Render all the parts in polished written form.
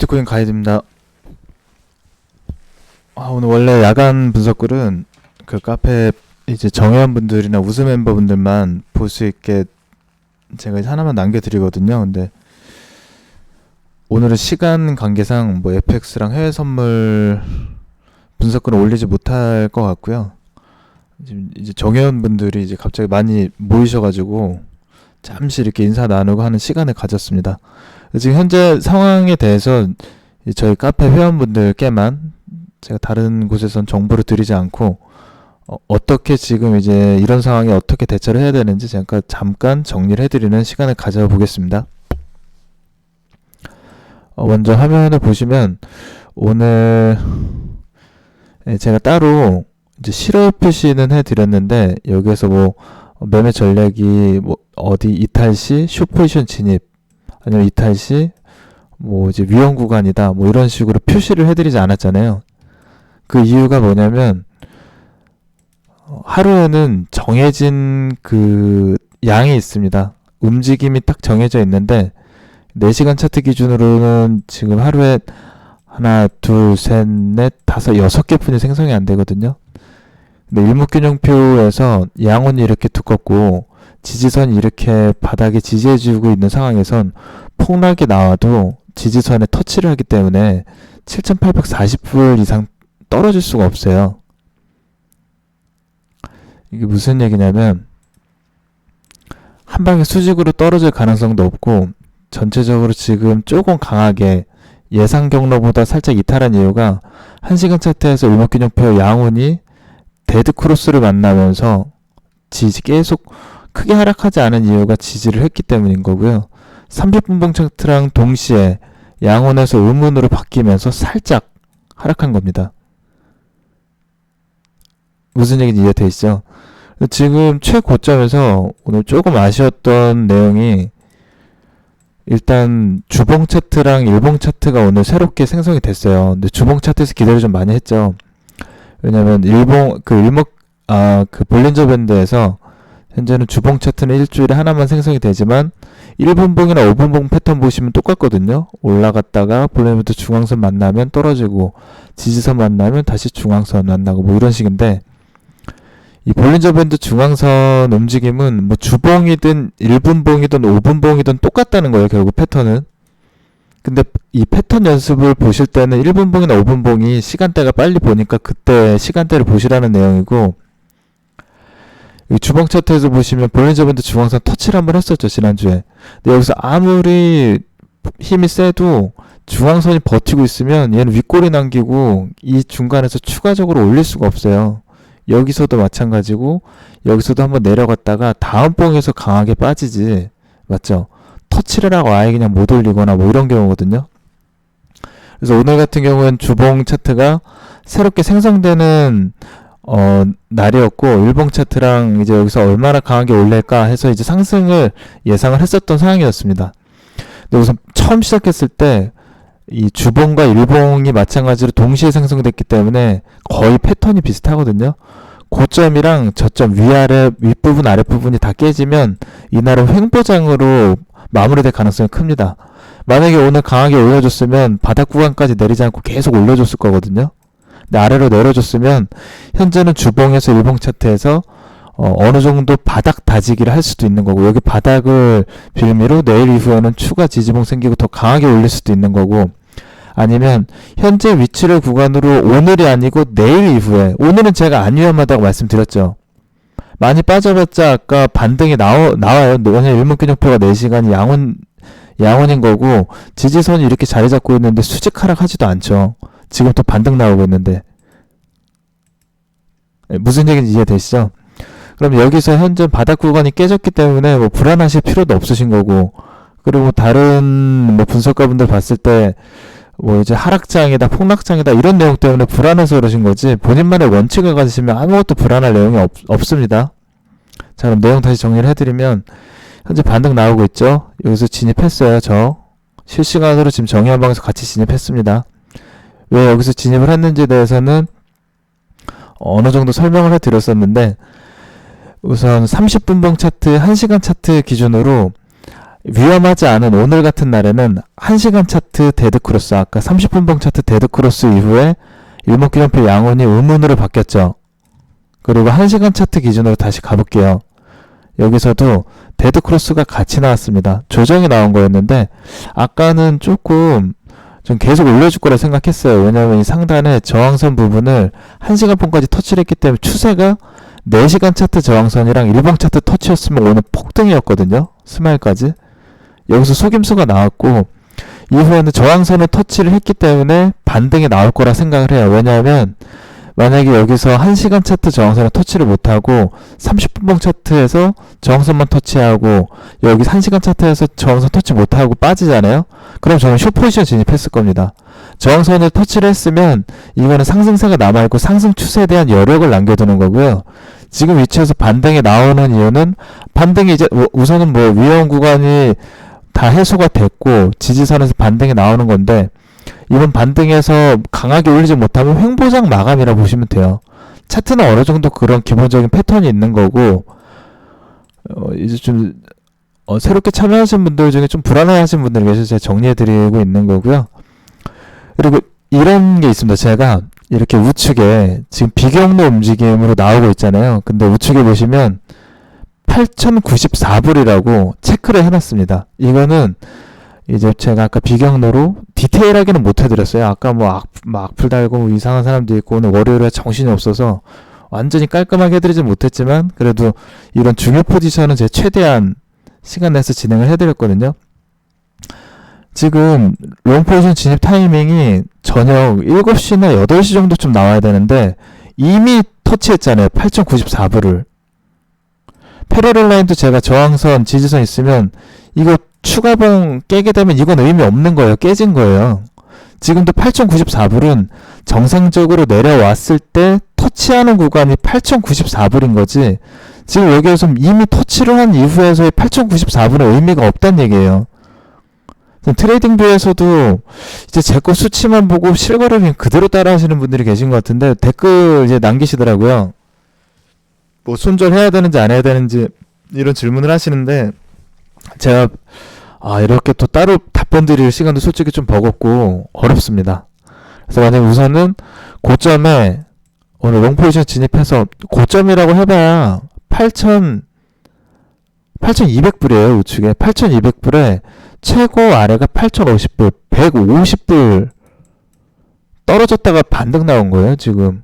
비트코인 가이드입니다. 오늘 원래 야간 분석글은 그 카페 이제 정회원분들이나 우수 멤버분들만 볼 수 있게 제가 이제 하나만 남겨드리거든요. 근데 오늘은 시간 관계상 뭐 FX랑 해외 선물 분석글은 올리지 못할 것 같고요. 지금 이제 정회원분들이 이제 갑자기 많이 모이셔가지고 잠시 이렇게 인사 나누고 하는 시간을 가졌습니다. 지금 현재 상황에 대해서 저희 카페 회원분들께만 제가 다른 곳에선 정보를 드리지 않고 어떻게 지금 이제 이런 상황에 어떻게 대처를 해야 되는지 잠깐 정리를 해드리는 시간을 가져보겠습니다. 먼저 화면을 보시면 오늘 제가 따로 이제 실업 표시는 해드렸는데 여기에서 뭐 매매 전략이 뭐 어디 이탈 시 숏포지션 진입 아니면 이탈 시 뭐 이제 위험 구간이다 뭐 이런 식으로 표시를 해드리지 않았잖아요. 그 이유가 뭐냐면 하루에는 정해진 그 양이 있습니다. 움직임이 딱 정해져 있는데 4시간 차트 기준으로는 지금 하루에 하나, 둘, 셋, 넷, 다섯, 6개 푼이 생성이 안 되거든요. 근데 일목균형표에서 양원이 이렇게 두껍고 지지선이 이렇게 바닥에 지지해주고 있는 상황에선 폭락이 나와도 지지선에 터치를 하기 때문에 7,840불 이상 떨어질 수가 없어요. 이게 무슨 얘기냐면 한 방에 수직으로 떨어질 가능성도 없고 전체적으로 지금 조금 강하게 예상 경로보다 살짝 이탈한 이유가 1시간 차트에서 일목균형표 양원이 데드 크로스를 만나면서 계속 크게 하락하지 않은 이유가 지지를 했기 때문인 거고요. 30분봉 차트랑 동시에 양원에서 음운으로 바뀌면서 살짝 하락한 겁니다. 무슨 얘기인지 이해되시죠? 지금 최고점에서 오늘 조금 아쉬웠던 내용이 일단 주봉 차트랑 일봉 차트가 오늘 새롭게 생성이 됐어요. 근데 주봉 차트에서 기대를 좀 많이 했죠. 왜냐면 볼린저 밴드에서 현재는 주봉 차트는 일주일에 하나만 생성이 되지만 1분봉이나 5분봉 패턴 보시면 똑같거든요. 올라갔다가 볼린저 밴드 중앙선 만나면 떨어지고 지지선 만나면 다시 중앙선 만나고 뭐 이런 식인데 이 볼린저 밴드 중앙선 움직임은 뭐 주봉이든 1분봉이든 5분봉이든 똑같다는 거예요. 결국 패턴은. 근데 이 패턴 연습을 보실 때는 1분봉이나 5분봉이 시간대가 빨리 보니까 그때 시간대를 보시라는 내용이고 이 주봉 차트에서 보시면 볼린저 밴드 중앙선 터치를 한번 했었죠. 지난주에. 근데 여기서 아무리 힘이 세도 중앙선이 버티고 있으면 얘는 윗골이 남기고 이 중간에서 추가적으로 올릴 수가 없어요. 여기서도 마찬가지고 여기서도 한번 내려갔다가 다음 봉에서 강하게 빠지지. 맞죠? 터치를 하고 아예 그냥 못 올리거나 뭐 이런 경우거든요. 그래서 오늘 같은 경우는 주봉 차트가 새롭게 생성되는 날이었고 일봉 차트랑 이제 여기서 얼마나 강하게 올릴까 해서 이제 상승을 예상을 했었던 상황이었습니다. 근데 우선 처음 시작했을 때 이 주봉과 일봉이 마찬가지로 동시에 생성됐기 때문에 거의 패턴이 비슷하거든요. 고점이랑 저점 위아래 윗부분 아랫부분이 다 깨지면 이날은 횡보장으로 마무리될 가능성이 큽니다. 만약에 오늘 강하게 올려줬으면 바닥 구간까지 내리지 않고 계속 올려줬을 거거든요. 근데 아래로 내려줬으면 현재는 주봉에서 일봉 차트에서 어느 정도 바닥 다지기를 할 수도 있는 거고 여기 바닥을 빌미로 내일 이후에는 추가 지지봉 생기고 더 강하게 올릴 수도 있는 거고 아니면 현재 위치를 구간으로 오늘이 아니고 내일 이후에 오늘은 제가 안 위험하다고 말씀드렸죠. 많이 빠져봤자 아까 반등이 나와요. 왜냐면 일목균형표가 4시간이 양원인 거고 지지선이 이렇게 자리 잡고 있는데 수직 하락하지도 않죠. 지금 또 반등 나오고 있는데 무슨 얘기인지 이해되시죠? 그럼 여기서 현재 바닥 구간이 깨졌기 때문에 뭐 불안하실 필요도 없으신 거고 그리고 다른 뭐 분석가분들 봤을 때 뭐 이제 하락장이다 폭락장이다 이런 내용 때문에 불안해서 그러신 거지 본인만의 원칙을 가지시면 아무것도 불안할 내용이 없습니다. 자 그럼 내용 다시 정리를 해드리면 현재 반등 나오고 있죠. 여기서 진입했어요. 저 실시간으로 지금 정의한방에서 같이 진입했습니다. 왜 여기서 진입을 했는지에 대해서는 어느 정도 설명을 해드렸었는데 우선 30분봉 차트, 1시간 차트 기준으로 위험하지 않은 오늘 같은 날에는 1시간 차트 데드크로스, 아까 30분봉 차트 데드크로스 이후에 일목균형표 양운이 음운으로 바뀌었죠. 그리고 1시간 차트 기준으로 다시 가볼게요. 여기서도 데드크로스가 같이 나왔습니다. 조정이 나온 거였는데 아까는 조금 좀 계속 올려줄 거라 생각했어요. 왜냐하면 이 상단에 저항선 부분을 1시간봉까지 터치를 했기 때문에 추세가 4시간 차트 저항선이랑 일봉 차트 터치였으면 오늘 폭등이었거든요. 스마일까지. 여기서 속임수가 나왔고 이후에는 저항선을 터치를 했기 때문에 반등이 나올 거라 생각을 해요. 왜냐하면 만약에 여기서 1시간 차트 저항선을 터치를 못하고 30분봉 차트에서 저항선만 터치하고 여기 1시간 차트에서 저항선 터치 못하고 빠지잖아요. 그럼 저는 숏포지션 진입했을 겁니다. 저항선을 터치를 했으면 이거는 상승세가 남아있고 상승 추세에 대한 여력을 남겨두는 거고요. 지금 위치에서 반등이 나오는 이유는 반등이 이제 우선은 뭐 위험 구간이 다 해소가 됐고 지지선에서 반등이 나오는 건데 이번 반등에서 강하게 올리지 못하면 횡보장 마감이라 보시면 돼요. 차트는 어느 정도 그런 기본적인 패턴이 있는 거고 이제 좀 새롭게 참여하신 분들 중에 좀 불안해하신 분들 계셔서 제가 정리해드리고 있는 거고요. 그리고 이런 게 있습니다. 제가 이렇게 우측에 지금 비경로 움직임으로 나오고 있잖아요. 근데 우측에 보시면 8094불이라고 체크를 해놨습니다. 이거는 이제 제가 아까 비경로로 디테일하게는 못 해드렸어요. 아까 뭐 악플 달고 뭐 이상한 사람도 있고 오늘 월요일에 정신이 없어서 완전히 깔끔하게 해드리지 못했지만 그래도 이런 중요 포지션은 제 최대한 시간 내서 진행을 해드렸거든요. 지금 롱 포지션 진입 타이밍이 저녁 7시나 8시 정도쯤 나와야 되는데 이미 터치했잖아요. 8094불을. 패러렐 라인도 제가 저항선, 지지선 있으면 이거 추가봉 깨게 되면 이건 의미 없는 거예요. 깨진 거예요. 지금도 8094불은 정상적으로 내려왔을 때 터치하는 구간이 8094불인 거지 지금 여기에서 이미 터치를 한 이후에서의 8094불은 의미가 없다는 얘기예요. 트레이딩 뷰에서도 이제 제 거 수치만 보고 실거래를 그냥 그대로 따라 하시는 분들이 계신 것 같은데 댓글 이제 남기시더라고요. 뭐 손절해야 되는지 안 해야 되는지 이런 질문을 하시는데 제가 이렇게 또 따로 답변 드릴 시간도 솔직히 좀 버겁고 어렵습니다. 그래서 만약에 우선은 고점에 오늘 롱포지션 진입해서 고점이라고 해봐야 8200불이에요. 우측에 8200불에 최고 아래가 8050불 150불 떨어졌다가 반등 나온 거예요. 지금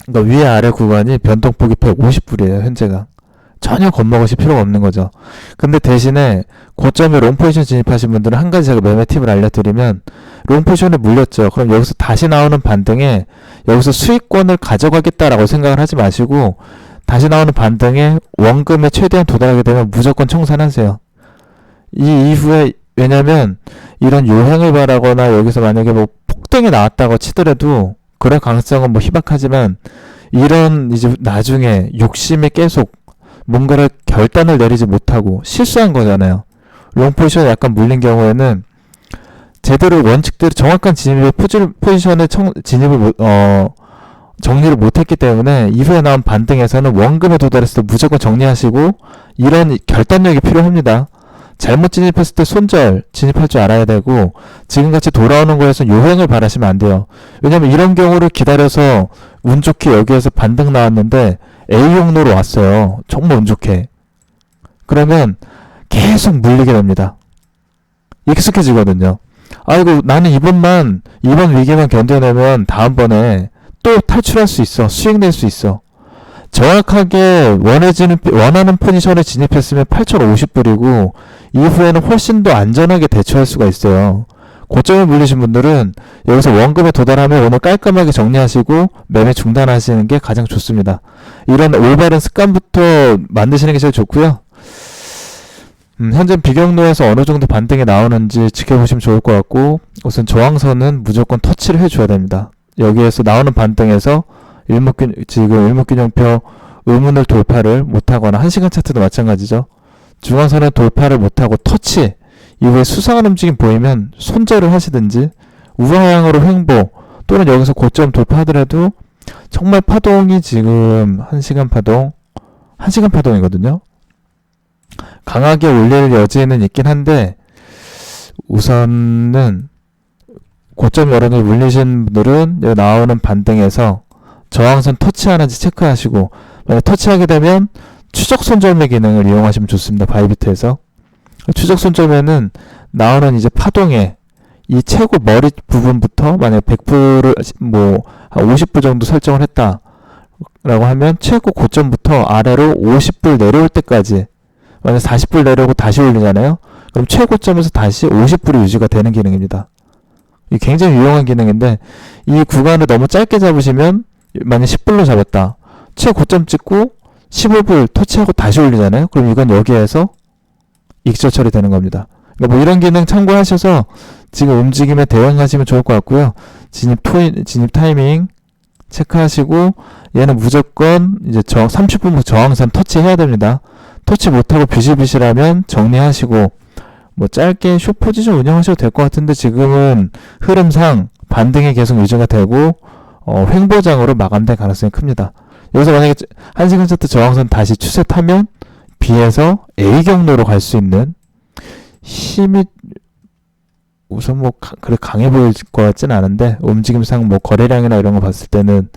그러니까 위에 아래 구간이 변동폭이 150불이에요. 현재가 전혀 겁먹으실 필요가 없는 거죠. 근데 대신에 고점에 롱포지션 진입하신 분들은 한 가지 제가 매매 팁을 알려드리면 롱포지션에 물렸죠. 그럼 여기서 다시 나오는 반등에 여기서 수익권을 가져가겠다라고 생각을 하지 마시고 다시 나오는 반등에 원금에 최대한 도달하게 되면 무조건 청산하세요. 이 이후에 왜냐면 이런 요행을 바라거나 여기서 만약에 뭐 폭등이 나왔다고 치더라도 그럴 가능성은 뭐 희박하지만 이런 이제 나중에 욕심에 계속 뭔가를 결단을 내리지 못하고 실수한 거잖아요. 롱포지션에 약간 물린 경우에는 제대로 원칙대로 정확한 진입의 포지션에 진입을 정리를 못했기 때문에 이후에 나온 반등에서는 원금에 도달했을 때 무조건 정리하시고 이런 결단력이 필요합니다. 잘못 진입했을 때 손절 진입할 줄 알아야 되고 지금같이 돌아오는 거에서 요행을 바라시면 안 돼요. 왜냐면 이런 경우를 기다려서 운 좋게 여기에서 반등 나왔는데 A용로로 왔어요. 정말 운 좋게. 그러면 계속 물리게 됩니다. 익숙해지거든요. 아이고 나는 이번 위기만 견뎌내면 다음번에 또 탈출할 수 있어. 수익 낼 수 있어. 정확하게 원하는 포지션에 진입했으면 8050불이고 이후에는 훨씬 더 안전하게 대처할 수가 있어요. 고점에 물리신 분들은 여기서 원금에 도달하면 오늘 깔끔하게 정리하시고 매매 중단하시는 게 가장 좋습니다. 이런 올바른 습관부터 만드시는 게 제일 좋고요. 현재 비경로에서 어느 정도 반등이 나오는지 지켜보시면 좋을 것 같고 우선 저항선은 무조건 터치를 해줘야 됩니다. 여기에서 나오는 반등에서 지금 일목균형표 음운을 돌파를 못하거나 1시간 차트도 마찬가지죠. 중앙선을 돌파를 못하고 터치 이후에 수상한 움직임 보이면 손절을 하시든지 우하향으로 횡보 또는 여기서 고점 돌파하더라도 정말 파동이 지금 1시간 파동이거든요. 강하게 올릴 여지는 있긴 한데 우선은 고점 여러 개 물리신 분들은 여기 나오는 반등에서 저항선 터치하는지 체크하시고 만약 터치하게 되면 추적 손절매 기능을 이용하시면 좋습니다. 바이비트에서 추적 손절매는 나오는 이제 파동에 이 최고 머리 부분부터 만약 100불을 뭐 한 50불 정도 설정을 했다 라고 하면 최고 고점부터 아래로 50불 내려올 때까지 만약 40불 내려오고 다시 올리잖아요. 그럼 최고점에서 다시 50불이 유지가 되는 기능입니다. 이게 굉장히 유용한 기능인데 이 구간을 너무 짧게 잡으시면 만약 10불로 잡았다. 최고점 찍고 15불 터치하고 다시 올리잖아요. 그럼 이건 여기에서 익절 처리되는 겁니다. 그러니까 뭐 이런 기능 참고하셔서 지금 움직임에 대응하시면 좋을 것 같고요. 진입 타이밍 체크하시고 얘는 무조건 이제 30분 저항선 터치해야 됩니다. 터치 못하고 비실비실하면 정리하시고 뭐 짧게 숏 포지션 운영하셔도 될 것 같은데 지금은 흐름상 반등이 계속 유지가 되고 횡보장으로 마감될 가능성이 큽니다. 여기서 만약에 1시간 차트 저항선 다시 추세 타면 B에서 A 경로로 갈 수 있는 힘이 우선 뭐 그래 강해 보일 것 같진 않은데 움직임상 뭐 거래량이나 이런 거 봤을 때는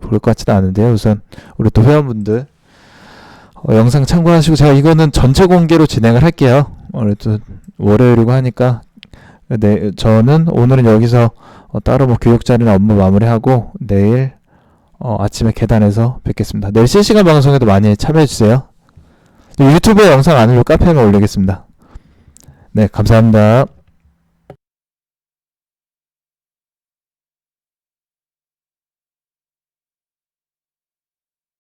보일 것 같지는 않은데요. 우선 우리 또 회원분들 영상 참고하시고 제가 이거는 전체 공개로 진행을 할게요. 오늘 또 월요일이고 하니까 네, 저는 오늘은 여기서 따로 뭐 교육 자리나 업무 마무리하고 내일 아침에 계단에서 뵙겠습니다. 내일 실시간 방송에도 많이 참여해주세요. 유튜브에 영상 안 올리고 카페에만 올리겠습니다. 네, 감사합니다.